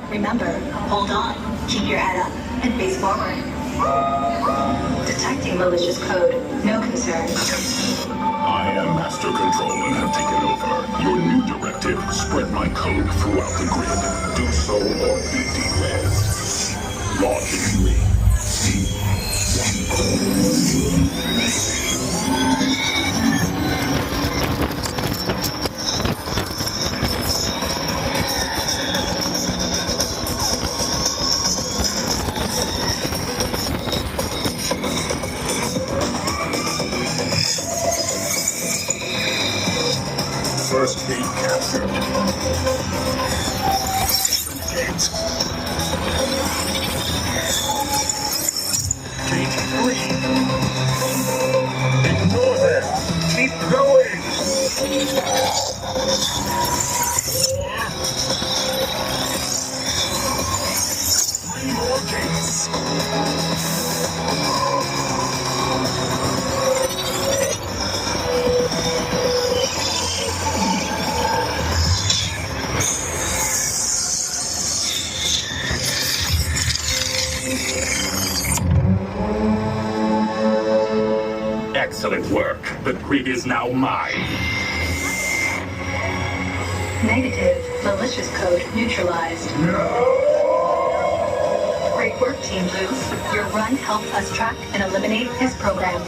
Remember, hold on, keep your head up, and face forward. Detecting malicious code, no concern. I am Master Control and have taken over. Your new directive, spread my code throughout the grid. Do so or be derailed. Launch in 3, 2, 1. First gate captured. Gate. Gate 3. Ignore them. Keep going. 3 more gates. Excellent work. The grid is now mine. Negative. Malicious code neutralized. Great work, Team Blue. Your run helped us track and eliminate his program.